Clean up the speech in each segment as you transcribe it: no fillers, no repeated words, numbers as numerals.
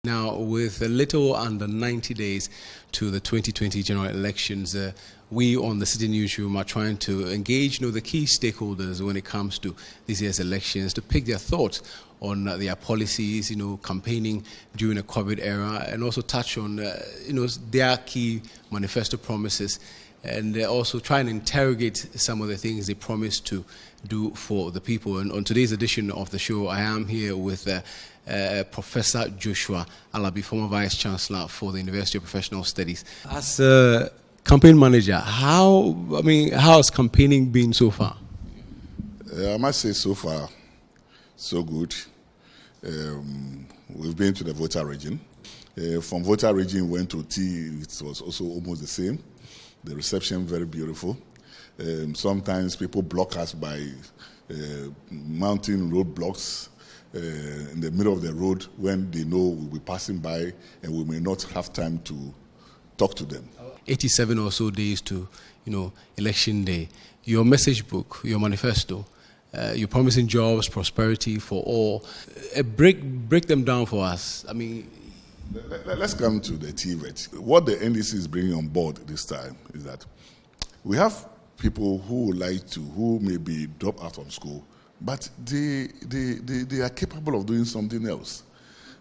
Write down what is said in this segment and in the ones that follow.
Now, with a little under 90 days to the 2020 general elections, we on the Citi Newsroom are trying to engage the key stakeholders when it comes to this year's elections to pick their thoughts on their policies, campaigning during the COVID era, and also touch on, their key manifesto promises, and also try and interrogate some of the things they promised to do for the people. And on today's edition of the show, I am here with Professor Joshua Alabi, former Vice Chancellor for the University of Professional Studies. As a campaign manager, how has campaigning been so far? I must say so far, so good. We've been to the voter region. From voter region, went to tea. It was also almost the same. The reception, very beautiful. Sometimes people block us by mounting roadblocks in the middle of the road when they know we'll be passing by and we may not have time to talk to them. 87 or so days to, election day. Your message book, your manifesto, you're promising jobs, prosperity for all. Break them down for us. Let's come to the TVET. What the NDC is bringing on board this time is that we have people who may be dropped out of school, but they are capable of doing something else.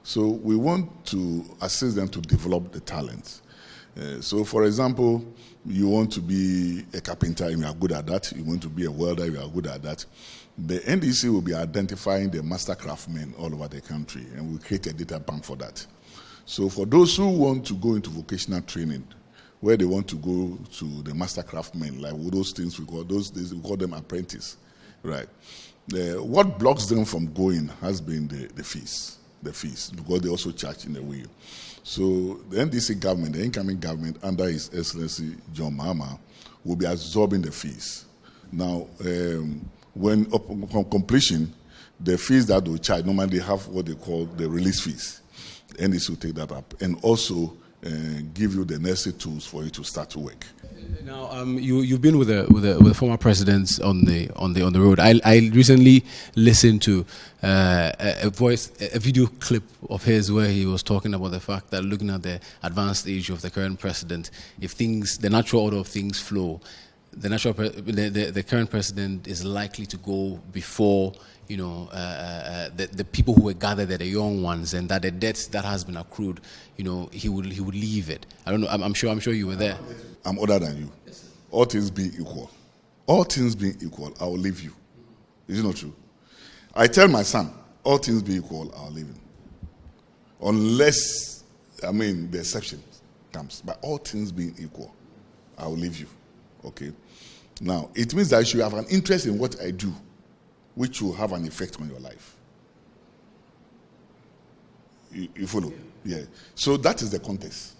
So we want to assist them to develop the talent. So, for example, you want to be a carpenter, and you are good at that. You want to be a welder, you are good at that. The NDC will be identifying the master craftsmen all over the country, and we'll create a data bank for that. So for those who want to go into vocational training, where they want to go to the master craftsmen, like those things we call them apprentice, right? What blocks them from going has been the fees, because they also charge in a way. So the NDC government, the incoming government under His Excellency John Mahama, will be absorbing the fees. Now, when upon completion, the fees that they charge, normally they have what they call the release fees. NDC will take that up and also give you the necessary tools for you to start to work. Now, you've been with the former presidents on the road. I recently listened to a video clip of his where he was talking about the fact that looking at the advanced age of the current president, if the natural order of things flow, the current president is likely to go before the people who were gathered, the young ones, and that the debt that has been accrued, he would leave it. I don't know. I'm sure you were there. I'm older than you. All things being equal, I will leave you. Is it not true? I tell my son, all things being equal, I'll leave him. Unless, the exception comes. But all things being equal, I will leave you. Okay. Now, it means that you have an interest in what I do, which will have an effect on your life. You follow? Yeah. So that is the context.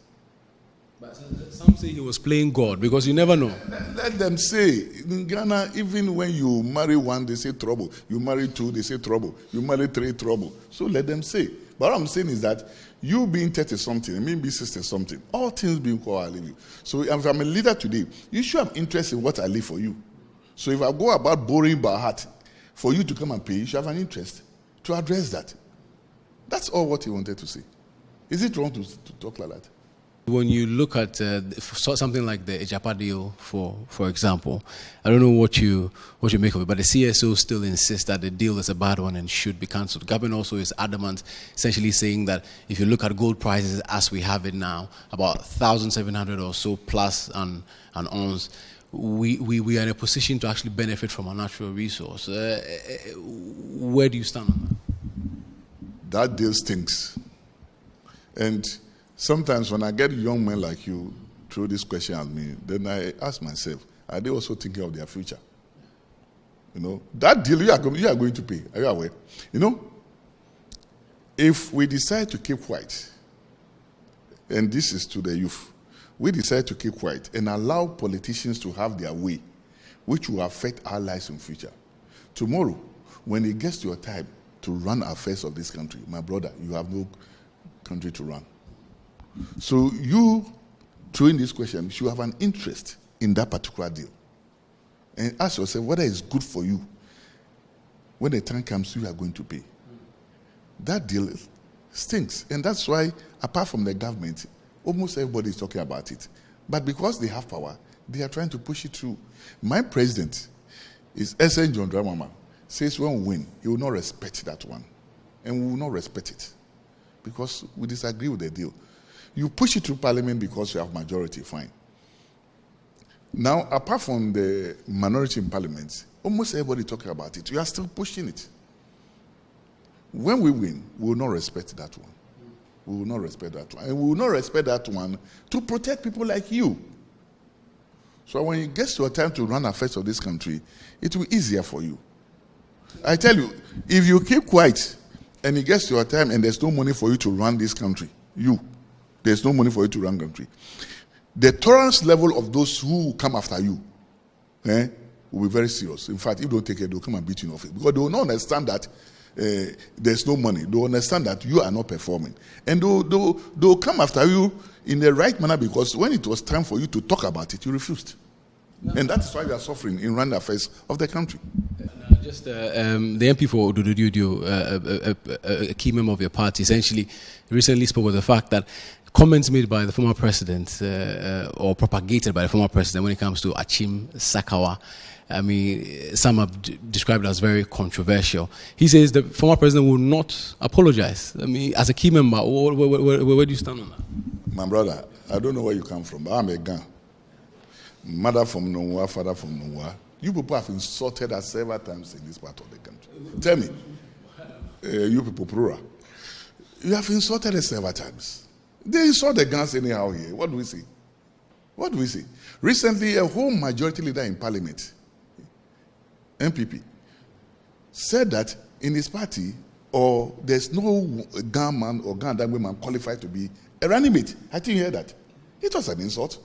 But some say he was playing God, because you never know. Let them say. In Ghana, even when you marry one, they say trouble. You marry two, they say trouble. You marry three, trouble. So let them say. But what I'm saying is that you being 30-something, and me being 60-something, all things being equal, I leave you. So if I'm a leader today, you should have interest in what I leave for you. So if I go about borrowing by heart for you to come and pay, you should have an interest to address that. That's all what he wanted to say. Is it wrong to talk like that? When you look at something like the Ejapa deal, for example, I don't know what you make of it, but the CSO still insists that the deal is a bad one and should be cancelled. The government also is adamant, essentially saying that if you look at gold prices as we have it now, about 1,700 or so plus an ounce, we are in a position to actually benefit from a natural resource. Where do you stand on that? That deal stinks. And sometimes when I get young men like you throw this question at me, then I ask myself, are they also thinking of their future? That deal you are going to pay. Are you aware? If we decide to keep quiet, and this is to the youth, we decide to keep quiet and allow politicians to have their way, which will affect our lives in future. Tomorrow, when it gets to your time to run affairs of this country, my brother, you have no country to run. So you, throwing this question, you should have an interest in that particular deal. And ask yourself whether it's good for you. When the time comes, you are going to pay. That deal Stinks. And that's why, apart from the government, almost everybody is talking about it. But because they have power, they are trying to push it through. My president is SN John Dramani Mahama. Says when we win, he will not respect that one. And we will not respect it. Because we disagree with the deal. You push it through parliament because you have majority, fine. Now, apart from the minority in parliament, almost everybody talking about it. You are still pushing it. When we win, we will not respect that one. We will not respect that one. And we will not respect that one to protect people like you. So when it gets to a time to run affairs of this country, it will be easier for you. I tell you, if you keep quiet and it gets to a time and there's no money for you to run this country, there's no money for you to run the country, the tolerance level of those who come after you will be very serious. In fact, if you don't take it, they'll come and beat you in office. Because they will not understand that there's no money. They will understand that you are not performing. And they'll come after you in the right manner, because when it was time for you to talk about it, you refused. And that's why we are suffering in running affairs of the country. Just the MP for Ododo, a key member of your party, essentially recently spoke of the fact that comments made by the former president or propagated by the former president when it comes to Akyem Sakawa, I mean, some have described it as very controversial. He says the former president will not apologize. I mean, as a key member, where do you stand on that? My brother, I don't know where you come from, but I'm a Ghan. Mother from Nongwa, father from Nongwa. You people have insulted us several times in this part of the country. Tell me, you people, plural, you have insulted us several times. They insult the Ghans anyhow here. What do we see? What do we see? Recently, a whole majority leader in parliament, MPP, said that in his party, or there's no Ghan man or Ghan Dangwe man qualified to be a running mate. I think you heard that. It was an insult.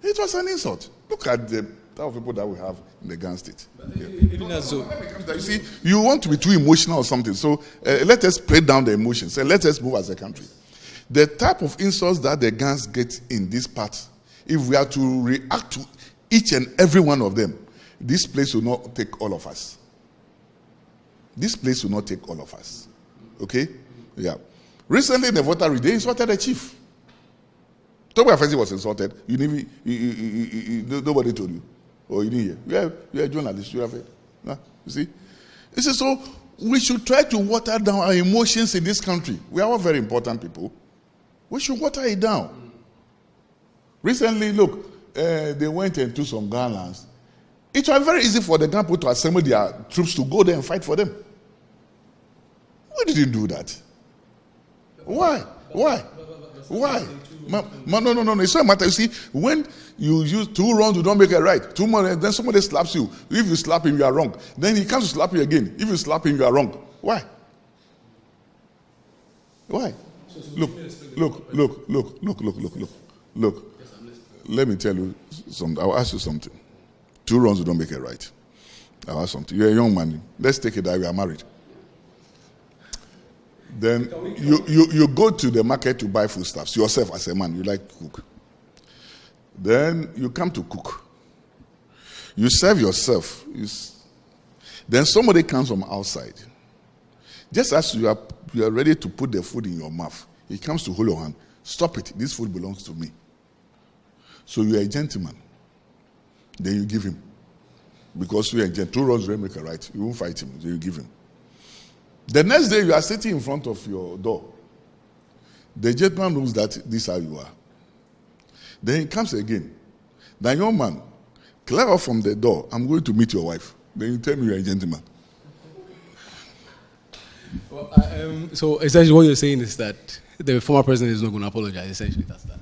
It was an insult. Look at the type of people that we have in the Ghan state. Even as so, you see, you want to be too emotional or something. So let us play down the emotions and let us move as a country. The type of insults that the Ghans get in this part, if we are to react to each and every one of them, this place will not take all of us. This place will not take all of us. Okay? Yeah. Recently in the voter they insulted the chief. Toby Afensi was insulted. Nobody told you. Or you didn't hear. You're a journalist. You have it. Nah, you see? This is so we should try to water down our emotions in this country. We are all very important people. We should water it down. Recently, look, they went into some Ghan lands. It was very easy for the Ghan people to assemble their troops to go there and fight for them. We didn't do that. Why? Why? No. It's not a matter. You see, when you use 2 wrongs, you don't make it right. 2 more, then somebody slaps you. If you slap him, you are wrong. Then he comes to slap you again. If you slap him, you are wrong. Why? Why? Look. Let me tell you something. I'll ask you something. 2 wrongs, you don't make it right. I'll ask something. You're a young man. Let's take it that we are married. Then you go to the market to buy foodstuffs. Yourself as a man, you like to cook. Then you come to cook. You serve yourself. Then somebody comes from outside. Just as you are ready to put the food in your mouth, he comes to hold your hand. Stop it. This food belongs to me. So you are a gentleman. Then you give him. Because you are a gentleman. 2 wrongs don't make it right. You won't fight him. Then you give him. The next day, you are sitting in front of your door. The gentleman knows that this is how you are. Then he comes again. The young man, clear off from the door. I'm going to meet your wife. Then you tell me you're a gentleman. Well, so essentially what you're saying is that the former president is not going to apologize. Essentially, that's that.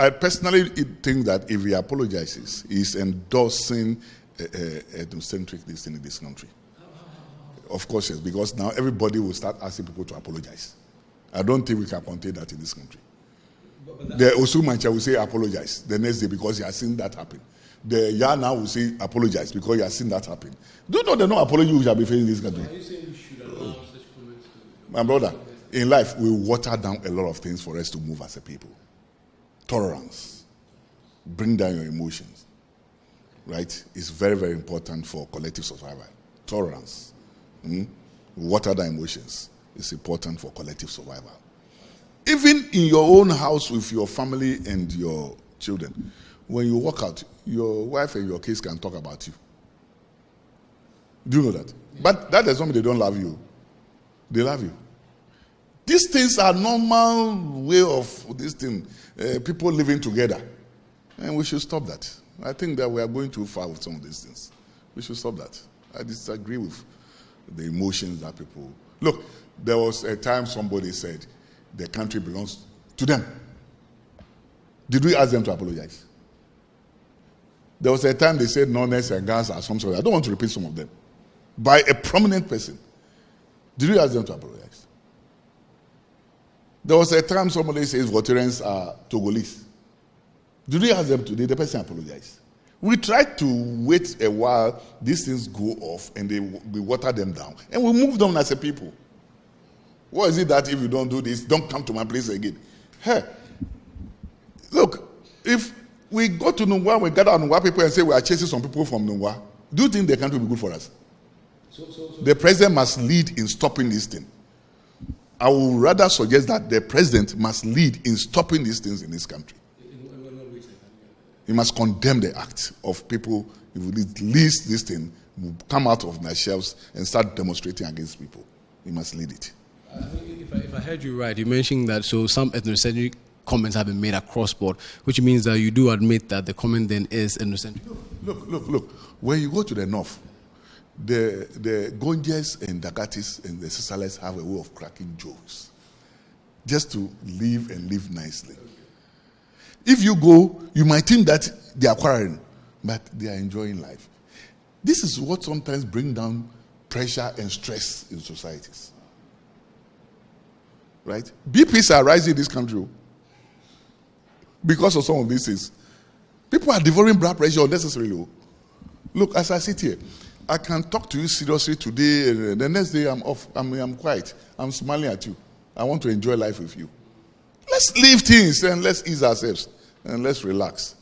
I personally think that if he apologizes, he's endorsing ethnocentric this in this country. Of course, yes, because now everybody will start asking people to apologize. I don't think we can contain that in this country. The Osumancha will say apologize the next day because he has seen that happen. The Yana will say apologize because he has seen that happen. Do you know the no apology we shall be facing in this country? Are you saying we should allow such comments to... My brother, in life, we water down a lot of things for us to move as a people. Tolerance. Bring down your emotions. Right? It's very, very important for collective survival. Tolerance. Water down emotions. is important for collective survival. Even in your own house with your family and your children, when you walk out, your wife and your kids can talk about you. Do you know that? Yeah. But that doesn't mean they don't love you. They love you. These things are normal way of this thing, people living together. And we should stop that. I think that we are going too far with some of these things. We should stop that. I disagree with the emotions that people... Look, there was a time somebody said the country belongs to them. Did we ask them to apologize? There was a time they said non-ness and guns are some sort. I don't want to repeat some of them. By a prominent person. Did we ask them to apologize? There was a time somebody says Voterians are Togolese. Did we ask them to? Did the person apologize? We tried to wait a while, these things go off, and we water them down. And we move them as a people. What is it that if you don't do this, don't come to my place again? Hey, look, if we go to Nungwa, we gather on Nungwa people and say we are chasing some people from Nungwa, do you think the country will be good for us? The president must lead in stopping this thing. I would rather suggest that the president must lead in stopping these things in this country. He must condemn the act of people who release this thing, will come out of their shelves and start demonstrating against people. He must lead it. If I heard you right, you mentioned that so some ethnocentric comments have been made across board, which means that you do admit that the comment then is ethnocentric. Look. When you go to the north, the Gonjes and Dagatis and the Sisales have a way of cracking jokes just to live and live nicely. If you go, you might think that they are quarreling, but they are enjoying life. This is what sometimes brings down pressure and stress in societies. Right? BPs are rising in this country because of some of these things. People are devouring blood pressure unnecessarily. Look, as I sit here, I can talk to you seriously today, and the next day I'm off. I'm quiet. I'm smiling at you. I want to enjoy life with you. Let's leave things and let's ease ourselves and let's relax.